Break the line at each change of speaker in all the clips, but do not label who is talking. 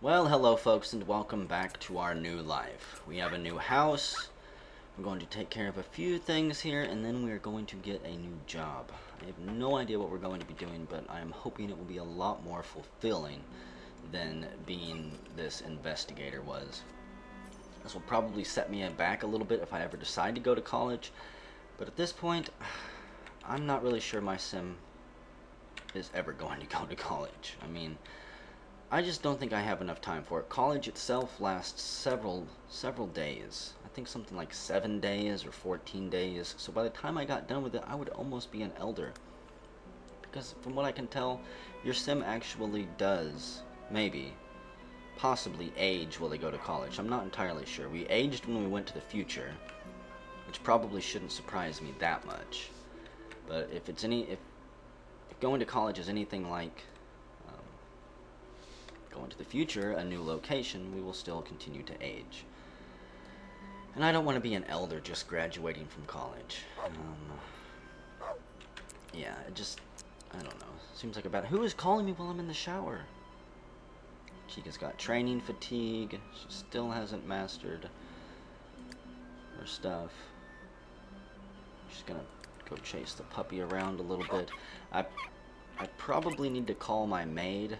Well, hello folks, and welcome back to our new life. We have a new house. We're going to take care of a few things here, and then we're going to get a new job. I have no idea what we're going to be doing, but I am hoping it will be a lot more fulfilling than being this investigator was. This will probably set me back a little bit if I ever decide to go to college, but at this point, I'm not really sure my sim is ever going to go to college. I just don't think I have enough time for it. College itself lasts several days. I think something like 7 days or 14 days. So by the time I got done with it, I would almost be an elder. Because from what I can tell, your sim actually does, maybe, possibly age while they go to college. I'm not entirely sure. We aged when we went to the future, which probably shouldn't surprise me that much. But if going to college is anything like going to the future, a new location, we will still continue to age. And I don't want to be an elder just graduating from college. Yeah, I don't know. Seems like who is calling me while I'm in the shower? Chica's got training fatigue. She still hasn't mastered her stuff. She's gonna go chase the puppy around a little bit. I probably need to call my maid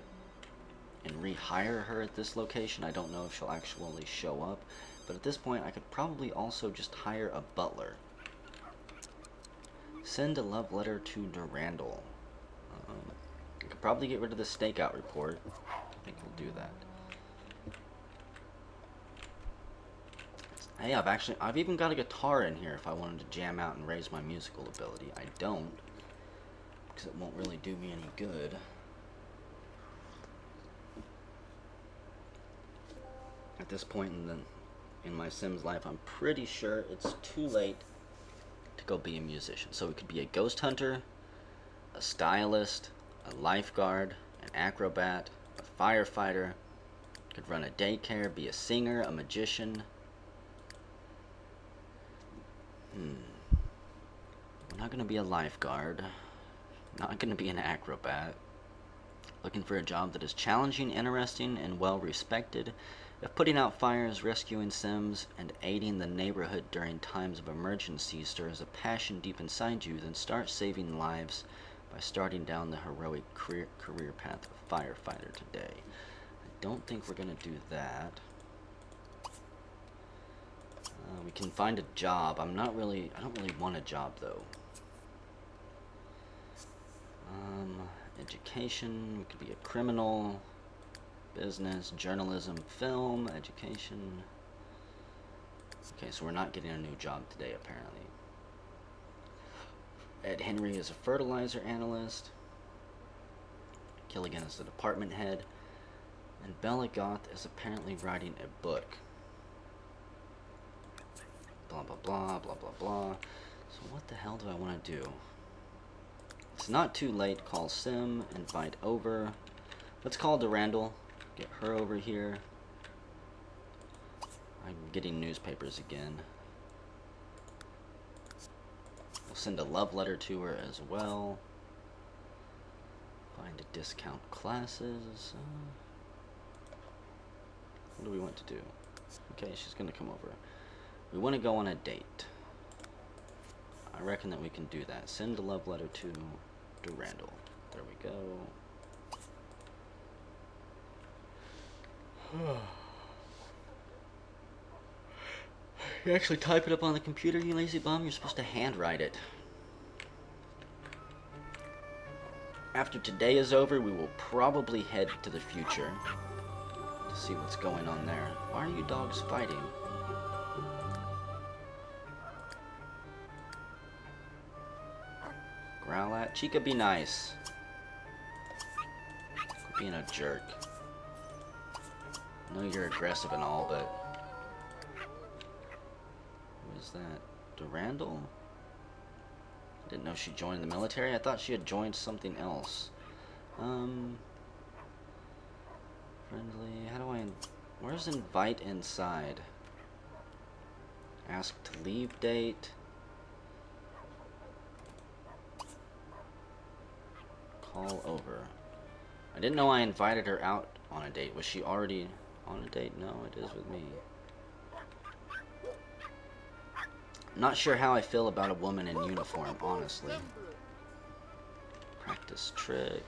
and rehire her at this location. I don't know if she'll actually show up, but at this point I could probably also just hire a butler. Send a love letter to Durandal. I could probably get rid of the stakeout report. I think we'll do that. Hey, I've even got a guitar in here if I wanted to jam out and raise my musical ability. I don't, because it won't really do me any good. At this point in my Sim's life, I'm pretty sure it's too late to go be a musician. So it could be a ghost hunter, a stylist, a lifeguard, an acrobat, a firefighter, could run a daycare, be a singer, a magician. I'm not going to be a lifeguard, not going to be an acrobat. Looking for a job that is challenging, interesting, and well respected. If putting out fires, rescuing Sims, and aiding the neighborhood during times of emergency stirs a passion deep inside you, then start saving lives by starting down the heroic career path of firefighter today. I don't think we're going to do that. We can find a job. I don't really want a job though. Education, we could be a criminal. Business, journalism, film, education. Okay, so we're not getting a new job today, apparently. Ed Henry is a fertilizer analyst. Killigan is the department head. And Bella Goth is apparently writing a book. Blah, blah, blah, blah, blah, blah. So what the hell do I want to do? It's not too late. Call Sim, invite over. Let's call Durandal. Get her over here. I'm getting newspapers again. We'll send a love letter to her as well. Find a discount classes. What do we want to do? Okay, she's gonna come over. We want to go on a date. I reckon that we can do that. Send a love letter to Durandal. There we go. You actually type it up on the computer, you lazy bum? You're supposed to handwrite it. After today is over, we will probably head to the future to see what's going on there. Why are you dogs fighting? Growl at? Chica, be nice. Quit being a jerk. I know you're aggressive and all, but... Who is that? Durandal? Didn't know she joined the military. I thought she had joined something else. Friendly... How do I... Where's invite inside? Ask to leave date. Call over. I didn't know I invited her out on a date. Was she already on a date? No, it is with me. Not sure how I feel about a woman in uniform, honestly. Practice trick.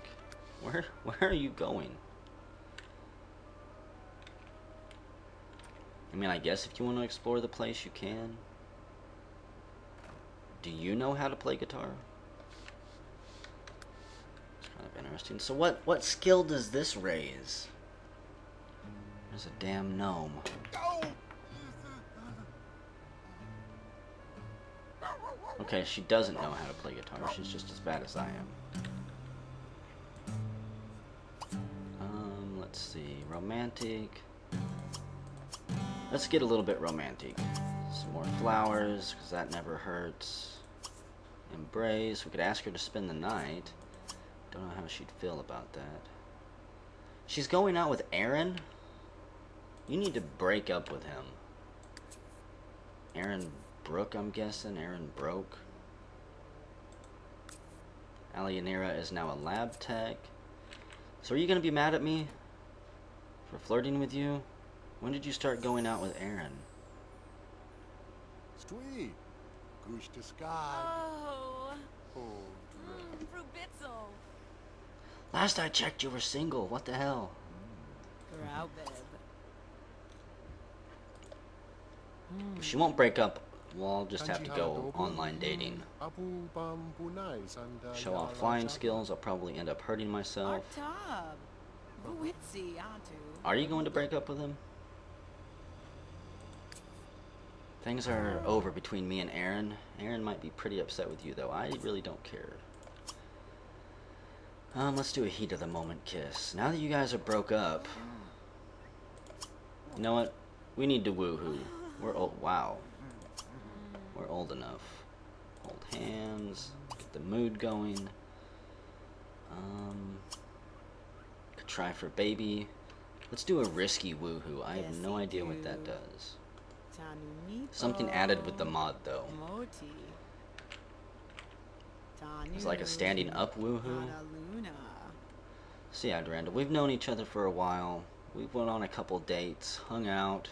Where are you going? I mean, I guess if you want to explore the place, you can. Do you know how to play guitar? It's kind of interesting. So what skill does this raise? There's a damn gnome. Okay, she doesn't know how to play guitar. She's just as bad as I am. Let's see. Romantic. Let's get a little bit romantic. Some more flowers, because that never hurts. Embrace. We could ask her to spend the night. Don't know how she'd feel about that. She's going out with Aaron? You need to break up with him. Aaron Brooke, I'm guessing. Aaron Broke. Alianira is now a lab tech. So are you going to be mad at me for flirting with you? When did you start going out with Aaron?
Sweet. Goose to sky.
Oh. Frubitzel.
Last I checked, you were single. What the hell? She won't break up. Well, I'll just have to go online dating. Show off flying skills. I'll probably end up hurting myself. Are you going to break up with him? Things are over between me and Aaron. Aaron might be pretty upset with you, though. I really don't care. Let's do a heat of the moment kiss. Now that you guys are broke up, you know what? We need to woohoo. We're old. Wow. We're old enough. Hold hands. Get the mood going. Could try for baby. Let's do a risky woohoo. I have no idea what that does. Something added with the mod, though. It's like a standing up woohoo. So yeah, Duranda, we've known each other for a while. We went on a couple dates, hung out.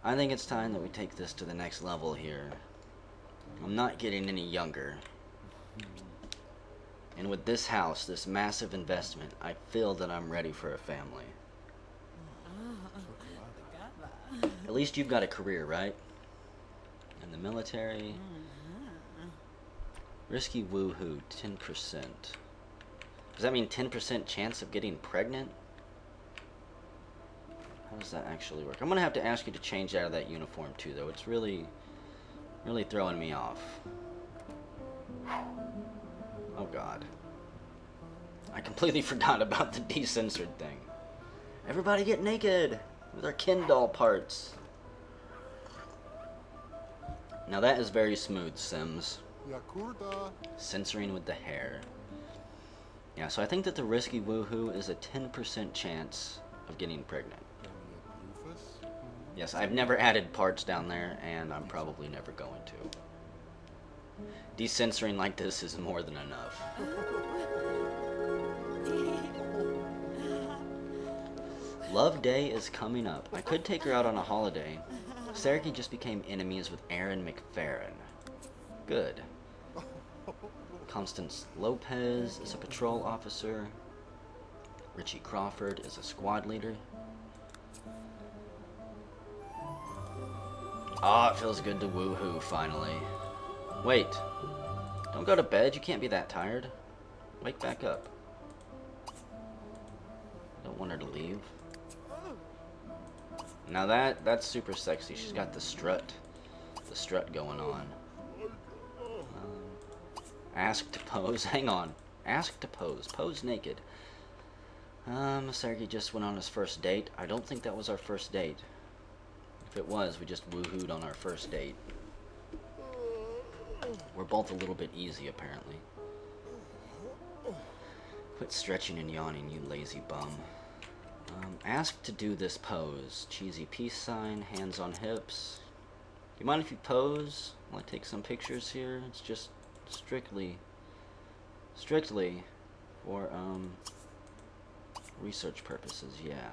I think it's time that we take this to the next level here. I'm not getting any younger. And with this house, this massive investment, I feel that I'm ready for a family. At least you've got a career, right? In the military. Risky woohoo, 10%. Does that mean 10% chance of getting pregnant? How does that actually work? I'm gonna have to ask you to change out of that uniform too, though. It's really throwing me off. Oh god. I completely forgot about the decensored thing. Everybody get naked with our Ken doll parts. Now that is very smooth, Sims. Censoring with the hair. Yeah, so I think that the risky woohoo is a 10% chance of getting pregnant. Yes, I've never added parts down there, and I'm probably never going to. Decensoring like this is more than enough. Love Day is coming up. I could take her out on a holiday. Sergey just became enemies with Aaron McFerrin. Good. Constance Lopez is a patrol officer. Richie Crawford is a squad leader. Ah, it feels good to woohoo, finally. Wait. Don't go to bed. You can't be that tired. Wake back up. Don't want her to leave. Now that's super sexy. She's got the strut going on. Ask to pose. Hang on. Ask to pose. Pose naked. Sergey just went on his first date. I don't think that was our first date. If it was, we just woohooed on our first date. We're both a little bit easy, apparently. Quit stretching and yawning, you lazy bum. Ask to do this pose. Cheesy peace sign, hands on hips. Do you mind if you pose? I'll take some pictures here. It's just strictly for Research purposes, yeah.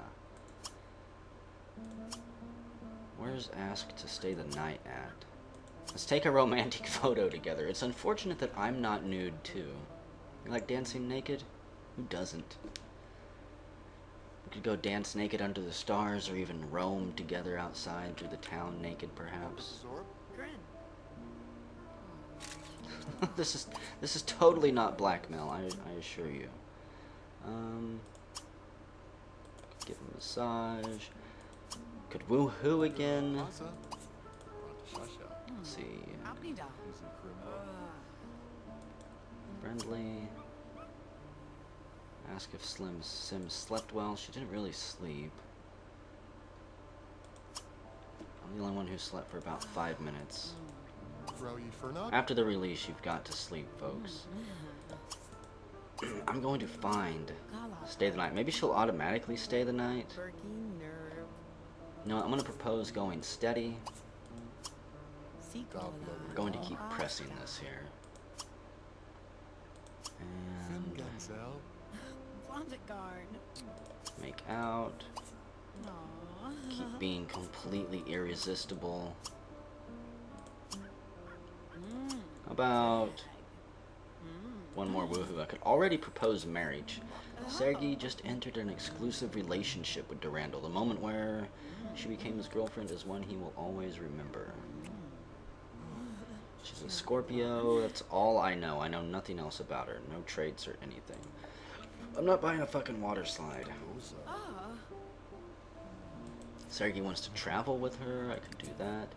Where's ask to stay the night at? Let's take a romantic photo together. It's unfortunate that I'm not nude too. You like dancing naked? Who doesn't? We could go dance naked under the stars, or even roam together outside through the town naked, perhaps.
Grin.
This is totally not blackmail, I assure you. Give him a massage. Could woohoo again. Let's see. Friendly. Ask if Sim slept well. She didn't really sleep. I'm the only one who slept for about 5 minutes. After the release, you've got to sleep, folks. I'm going to find stay the night. Maybe she'll automatically stay the night. No, I'm going to propose going steady. We're going to keep pressing this here. And make out. Keep being completely irresistible. How about one more woohoo? I could already propose marriage. Sergei just entered an exclusive relationship with Durandal. The moment where she became his girlfriend is one he will always remember. She's a Scorpio. That's all I know. I know nothing else about her. No traits or anything. I'm not buying a fucking water slide. Sergei wants to travel with her. I could do that.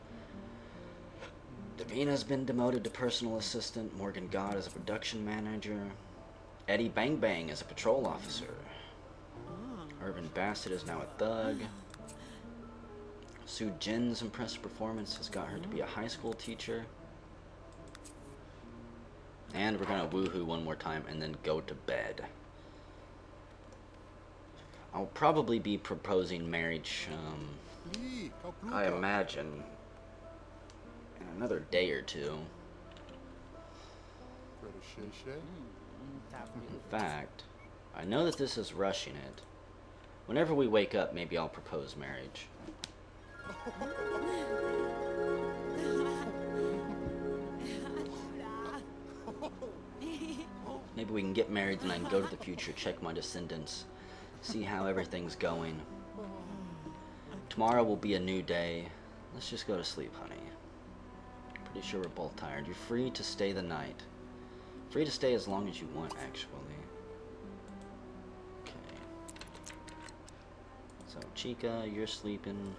Davina's been demoted to personal assistant. Morgan God is a production manager. Eddie Bang Bang is a patrol officer. Urban Bassett is now a thug. Sue Jin's impressive performance has got her to be a high school teacher. And we're gonna woohoo one more time and then go to bed. I'll probably be proposing marriage, I imagine, in another day or two. In fact, I know that this is rushing it. Whenever we wake up, maybe I'll propose marriage. Maybe we can get married and I can go to the future, check my descendants, see how everything's going. Tomorrow will be a new day. Let's just go to sleep, honey. Pretty sure we're both tired. You're free to stay the night. Free to stay as long as you want, actually. Okay. So, Chica, you're sleeping.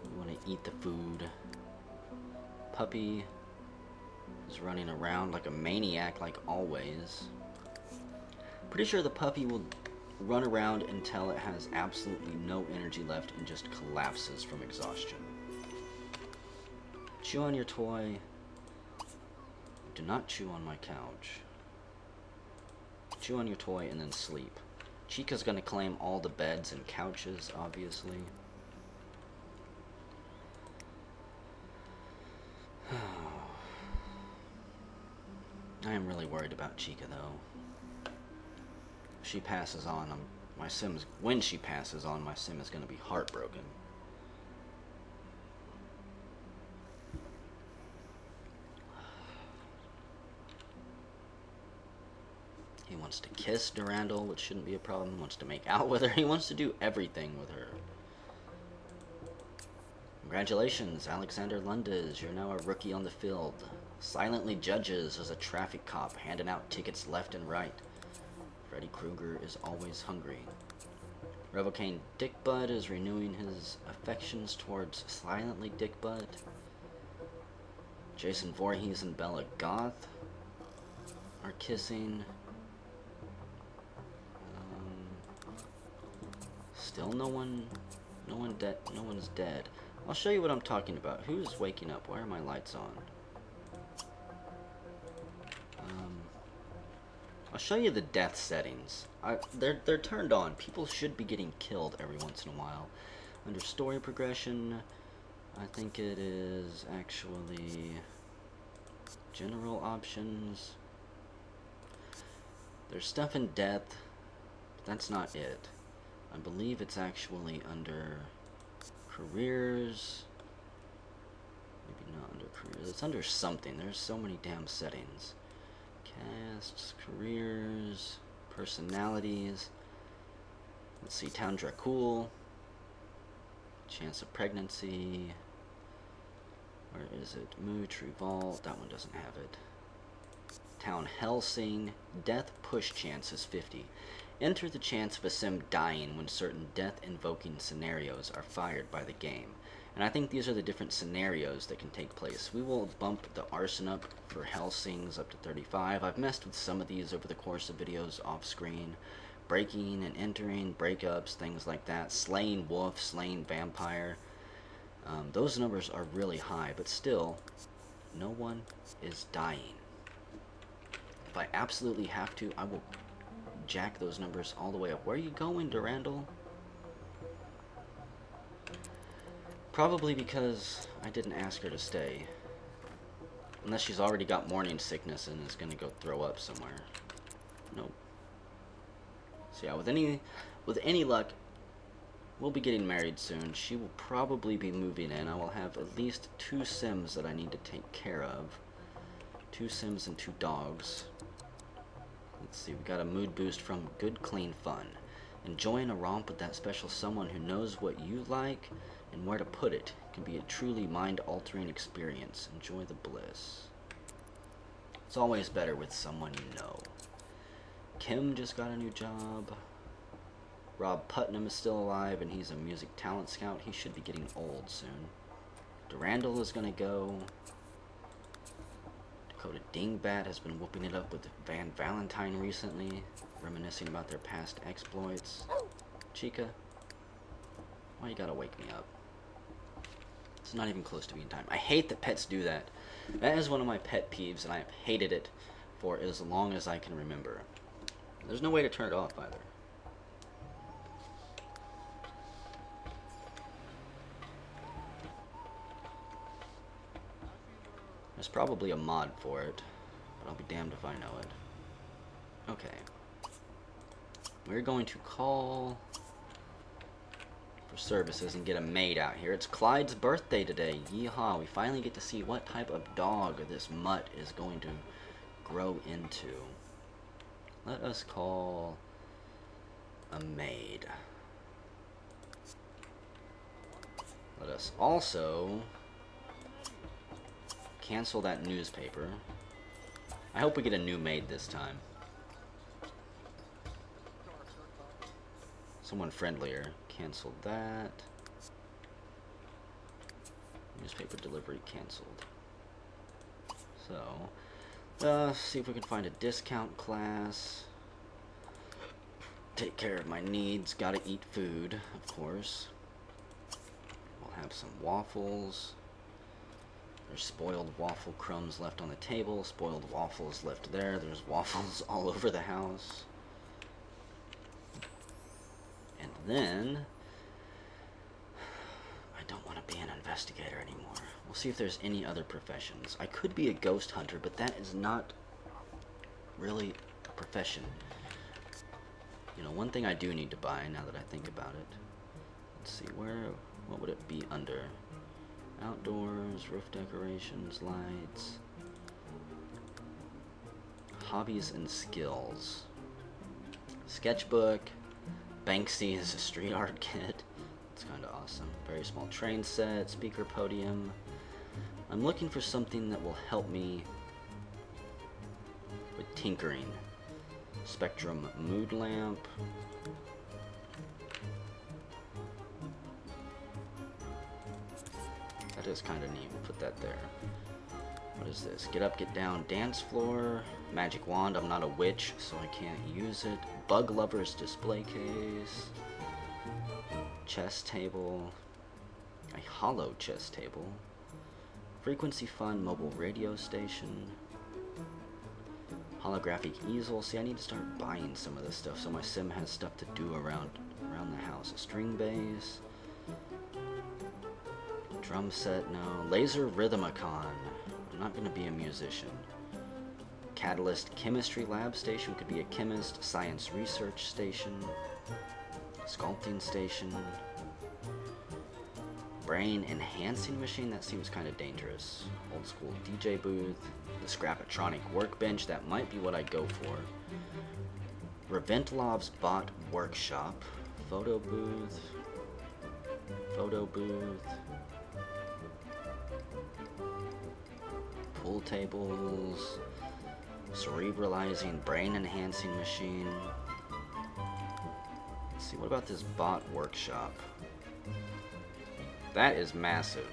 You want to eat the food. Puppy is running around like a maniac, like always. Pretty sure the puppy will run around until it has absolutely no energy left and just collapses from exhaustion. Chew on your toy. Do not chew on my couch. Chew on your toy and then sleep. Chica's gonna claim all the beds and couches, obviously. I am really worried about Chica, though. If she passes on, when she passes on, my sim is gonna be heartbroken. He wants to kiss Durandal, which shouldn't be a problem. He wants to make out with her. He wants to do everything with her. Congratulations, Alexander Lundes. You're now a rookie on the field. Silently judges as a traffic cop, handing out tickets left and right. Freddy Krueger is always hungry. Revocaine Dickbutt is renewing his affections towards Silently Dickbutt. Jason Voorhees and Bella Goth are kissing. Still no one's dead. I'll show you what I'm talking about. Who's waking up? Why are my lights on? I'll show you the death settings. They're turned on. People should be getting killed every once in a while. Under story progression, I think it is actually general options. There's stuff in death. That's not it. I believe it's actually under careers. Maybe not under careers. It's under something. There's so many damn settings. Casts, careers, personalities. Let's see, Town Dracul. Chance of pregnancy. Where is it? Mood, True Vault. That one doesn't have it. Town Helsing. Death push chance is 50. Enter the chance of a sim dying when certain death-invoking scenarios are fired by the game. And I think these are the different scenarios that can take place. We will bump the arson up for Helsings up to 35. I've messed with some of these over the course of videos off-screen. Breaking and entering, breakups, things like that. Slaying wolf, slaying vampire. Those numbers are really high, but still, no one is dying. If I absolutely have to, I will jack those numbers all the way up. Where are you going, Durandal? Probably because I didn't ask her to stay. Unless she's already got morning sickness and is gonna go throw up somewhere. Nope. So yeah, with any luck, we'll be getting married soon. She will probably be moving in. I will have at least 2 Sims that I need to take care of. 2 Sims and 2 dogs. Let's see, we got a mood boost from Good Clean Fun. Enjoying a romp with that special someone who knows what you like and where to put it can be a truly mind-altering experience. Enjoy the bliss. It's always better with someone you know. Kim just got a new job. Rob Putnam is still alive and he's a music talent scout. He should be getting old soon. Durandal is gonna go. Dakota Dingbat has been whooping it up with Van Valentine recently, reminiscing about their past exploits. Chica, why you gotta wake me up? It's not even close to being time. I hate that pets do that. That is one of my pet peeves, and I have hated it for as long as I can remember. There's no way to turn it off either. There's probably a mod for it, but I'll be damned if I know it. Okay. We're going to call for services and get a maid out here. It's Clyde's birthday today. Yeehaw. We finally get to see what type of dog this mutt is going to grow into. Let us call a maid. Let us also cancel that newspaper. I hope we get a new maid this time. Someone friendlier. Cancel that. Newspaper delivery canceled. So, see if we can find a discount class. Take care of my needs. Gotta eat food, of course. We'll have some waffles. There's spoiled waffle crumbs left on the table. Spoiled waffles left there. There's waffles all over the house. And then, I don't want to be an investigator anymore. We'll see if there's any other professions. I could be a ghost hunter, but that is not really a profession. You know, one thing I do need to buy now that I think about it. Let's see, what would it be under? Outdoors, roof decorations, lights. Hobbies and skills. Sketchbook. Banksy is a street art kit. It's kind of awesome. Very small train set, speaker podium. I'm looking for something that will help me with tinkering. Spectrum mood lamp. That is kind of neat. We'll put that there. What is this? Get up, get down, dance floor. Magic wand. I'm not a witch, so I can't use it. Bug lovers display case. Chess table. A hollow chess table. Frequency fun mobile radio station. Holographic easel. See, I need to start buying some of this stuff so my sim has stuff to do around the house. A string bass. Drum set, no. Laser Rhythmicon. I'm not going to be a musician. Catalyst Chemistry Lab Station could be a chemist. Science Research Station. Sculpting Station. Brain Enhancing Machine, that seems kind of dangerous. Old School DJ Booth. The Scrapatronic Workbench, that might be what I'd go for. Reventlov's Bot Workshop. Photo Booth. Photo Booth. Pool tables. Cerebralizing Brain Enhancing Machine. Let's see, what about this Bot Workshop? That is massive.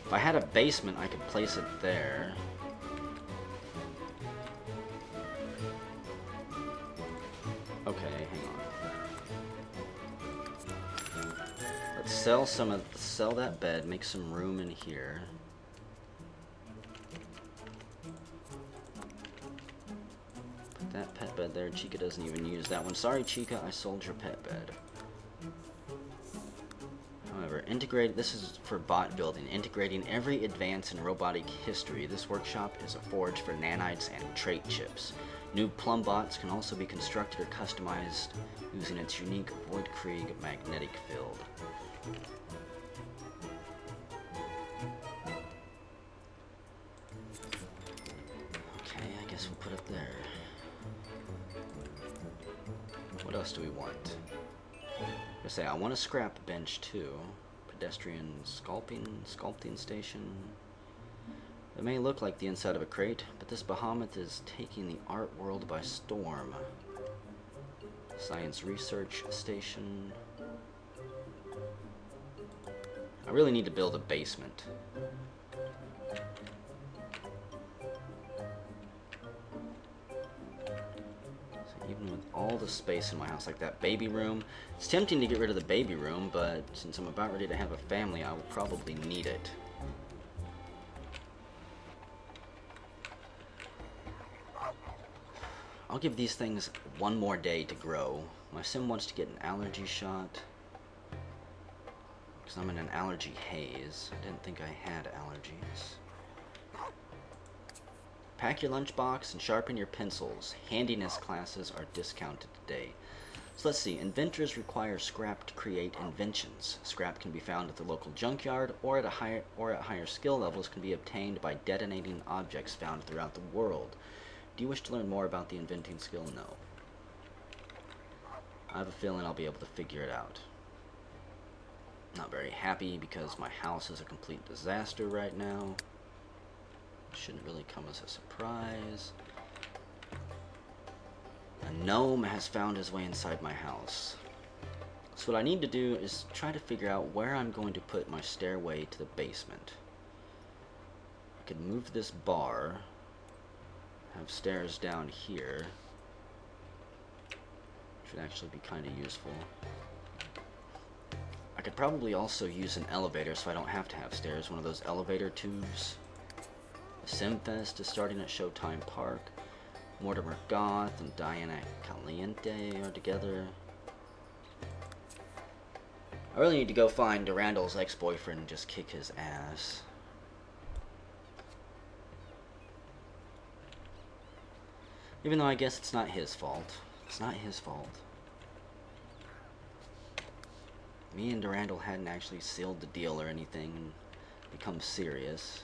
If I had a basement, I could place it there. Okay, hang on. Let's sell that bed, make some room in here. Put that pet bed there. Chica doesn't even use that one. Sorry, Chica, I sold your pet bed. However, this is for bot building, integrating every advance in robotic history. This workshop is a forge for nanites and trait chips. New Plum bots can also be constructed or customized using its unique Voidkrieg magnetic field. Okay, I guess we'll put it there. What else do we want? I want a scrap bench too. Pedestrian sculpting station. It may look like the inside of a crate, but this behemoth is taking the art world by storm. Science research station. I really need to build a basement. Even with all the space in my house, like that baby room. It's tempting to get rid of the baby room, but since I'm about ready to have a family, I will probably need it. I'll give these things one more day to grow. My sim wants to get an allergy shot, because I'm in an allergy haze. I didn't think I had allergies. Pack your lunchbox and sharpen your pencils. Handiness classes are discounted today. So let's see. Inventors require scrap to create inventions. Scrap can be found at the local junkyard, or at higher skill levels can be obtained by detonating objects found throughout the world. Do you wish to learn more about the inventing skill? No. I have a feeling I'll be able to figure it out. Not very happy because my house is a complete disaster right now. Shouldn't really come as a surprise. A gnome has found his way inside my house. So what I need to do is try to figure out where I'm going to put my stairway to the basement. I could move this bar, have stairs down here, which would actually be kind of useful. I could probably also use an elevator so I don't have to have stairs, one of those elevator tubes. Simfest is starting at Showtime Park. Mortimer Goth and Diana Caliente are together. I really need to go find Durandal's ex-boyfriend and just kick his ass. Even though I guess it's not his fault. It's not his fault. Me and Durandal hadn't actually sealed the deal or anything and become serious.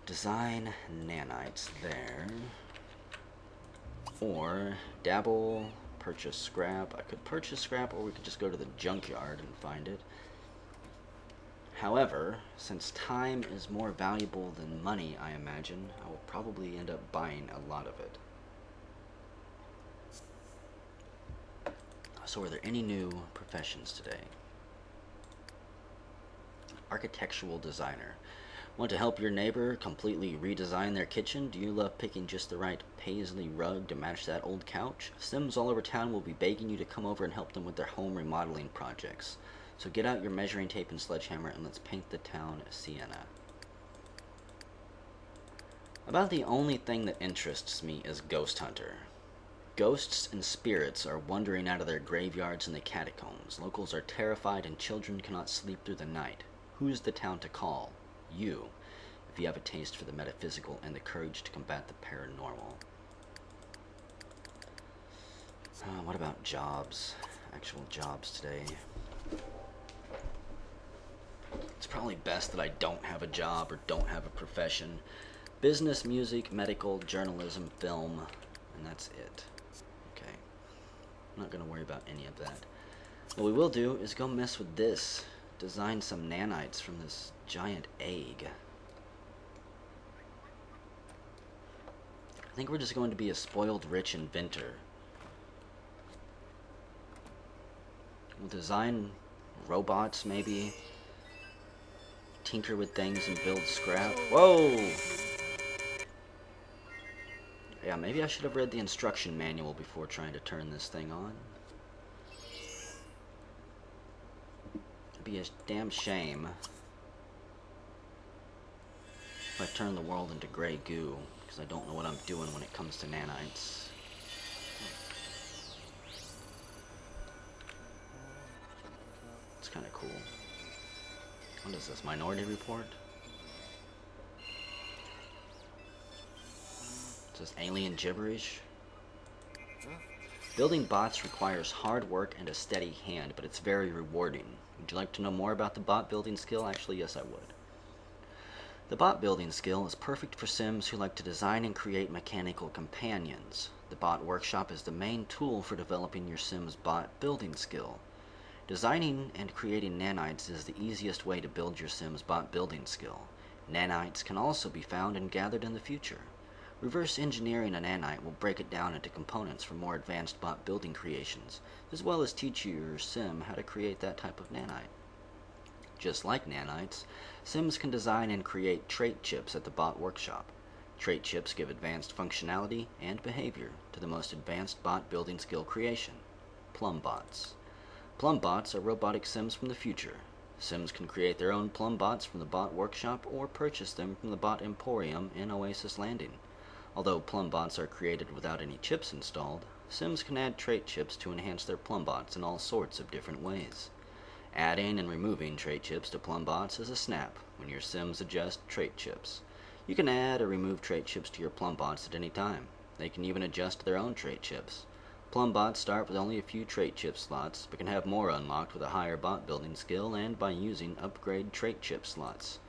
Design nanites there. Or dabble, purchase scrap. I could purchase scrap, or we could just go to the junkyard and find it. However, since time is more valuable than money, I imagine, I will probably end up buying a lot of it. So are there any new professions today? Architectural designer. Want to help your neighbor completely redesign their kitchen? Do you love picking just the right paisley rug to match that old couch? Sims all over town will be begging you to come over and help them with their home remodeling projects. So get out your measuring tape and sledgehammer and let's paint the town sienna. About the only thing that interests me is Ghost Hunter. Ghosts and spirits are wandering out of their graveyards in the catacombs. Locals are terrified and children cannot sleep through the night. Who's the town to call? You, if you have a taste for the metaphysical and the courage to combat the paranormal. What about jobs? Actual jobs today. It's probably best that I don't have a job or don't have a profession. Business, music, medical, journalism, film, and that's it. Okay. I'm not going to worry about any of that. What we will do is go mess with this. Design some nanites from this giant egg. I think we're just going to be a spoiled rich inventor. We'll design robots, maybe. Tinker with things and build scrap. Whoa! Yeah, maybe I should have read the instruction manual before trying to turn this thing on. It'd be a damn shame if I turn the world into gray goo, because I don't know what I'm doing when it comes to nanites. It's kind of cool. What is this, Minority Report? Is this alien gibberish? Building bots requires hard work and a steady hand, but it's very rewarding. Would you like to know more about the bot building skill? Actually, yes, I would. The bot building skill is perfect for Sims who like to design and create mechanical companions. The bot workshop is the main tool for developing your Sims bot building skill. Designing and creating nanites is the easiest way to build your Sims bot building skill. Nanites can also be found and gathered in the future. Reverse engineering a nanite will break it down into components for more advanced bot building creations, as well as teach your Sim how to create that type of nanite. Just like nanites, Sims can design and create trait chips at the bot workshop. Trait chips give advanced functionality and behavior to the most advanced bot building skill creation, PlumpBots. PlumpBots are robotic Sims from the future. Sims can create their own PlumpBots from the bot workshop or purchase them from the bot emporium in Oasis Landing. Although PlumpBots are created without any chips installed, Sims can add trait chips to enhance their PlumpBots in all sorts of different ways. Adding and removing trait chips to PlumpBots is a snap when your Sims adjust trait chips. You can add or remove trait chips to your PlumpBots at any time. They can even adjust their own trait chips. PlumpBots start with only a few trait chip slots, but can have more unlocked with a higher bot building skill and by using upgrade trait chip slots.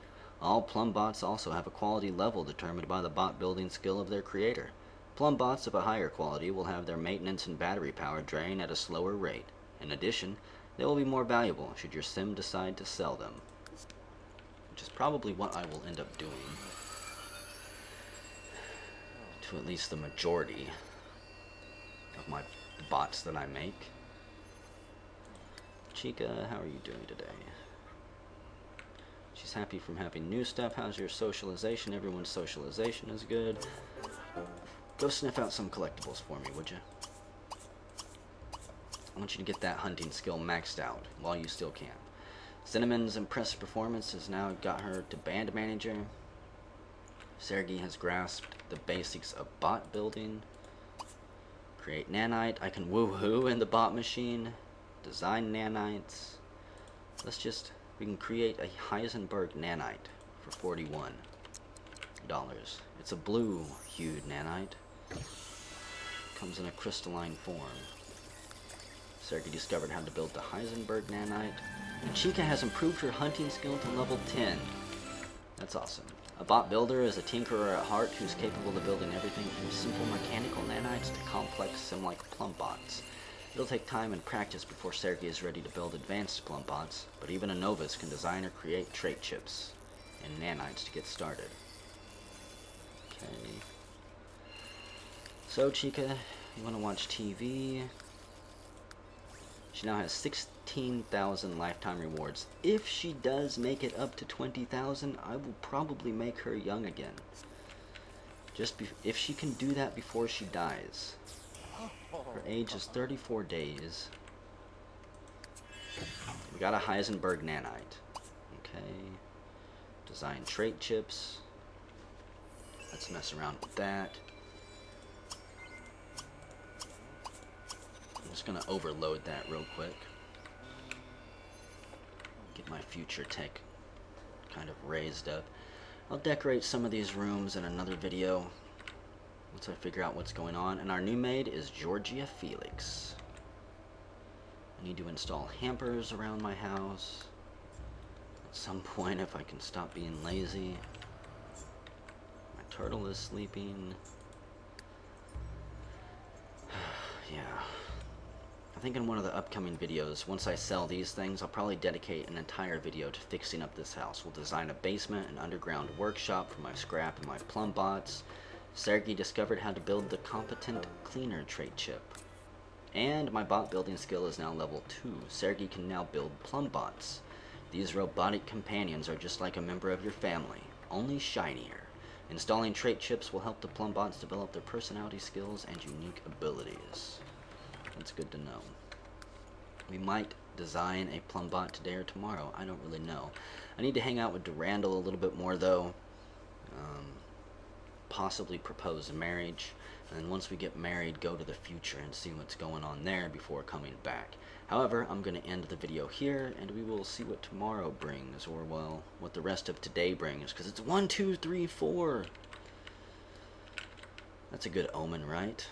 All PlumpBots also have a quality level determined by the bot building skill of their creator. PlumpBots of a higher quality will have their maintenance and battery power drain at a slower rate. In addition, they will be more valuable should your Sim decide to sell them, which is probably what I will end up doing, to at least the majority of my bots that I make. Chica, how are you doing today? She's happy from having new stuff. How's your socialization? Everyone's socialization is good. Go sniff out some collectibles for me, would you? I want you to get that hunting skill maxed out while you still can. Cinnamon's impressive performance has now got her to band manager. Sergey has grasped the basics of bot building. Create nanite. I can woohoo in the bot machine. Design nanites. We can create a Heisenberg nanite for $41. It's a blue hued nanite. Comes in a crystalline form. Sergey discovered how to build the Heisenberg nanite. And Chica has improved her hunting skill to level 10. That's awesome. A bot builder is a tinkerer at heart who's capable of building everything from simple mechanical nanites to complex sim-like PlumpBots. It'll take time and practice before Sergey is ready to build advanced PlumpBots, but even a novice can design or create trait chips and nanites to get started. Okay. So, Chica, you want to watch TV? She now has 16,000 lifetime rewards. If she does make it up to 20,000, I will probably make her young again. If she can do that before she dies. Her age is 34 days. We got a Heisenberg nanite. Okay. Design trait chips. Let's mess around with that. just gonna overload that real quick. Get my future tech kind of raised up. I'll decorate some of these rooms in another video once I figure out what's going on. And our new maid is Georgia Felix. I need to install hampers around my house at some point if I can stop being lazy. My turtle is sleeping. Yeah. I think in one of the upcoming videos, once I sell these things, I'll probably dedicate an entire video to fixing up this house. We'll design a basement, an underground workshop for my scrap and my plumb bots. Sergey discovered how to build the competent cleaner trait chip. And my bot building skill is now level 2. Sergey can now build plumb bots. These robotic companions are just like a member of your family, only shinier. Installing trait chips will help the plumb bots develop their personality skills and unique abilities. That's good to know. We might design a plumb bot today or tomorrow. I don't really know. I need to hang out with Durandal a little bit more though. Possibly propose a marriage. And then once we get married, go to the future and see what's going on there before coming back. However, I'm going to end the video here, and we will see what tomorrow brings, or, well, what the rest of today brings, because it's 1, 2, 3, 4. That's a good omen, right?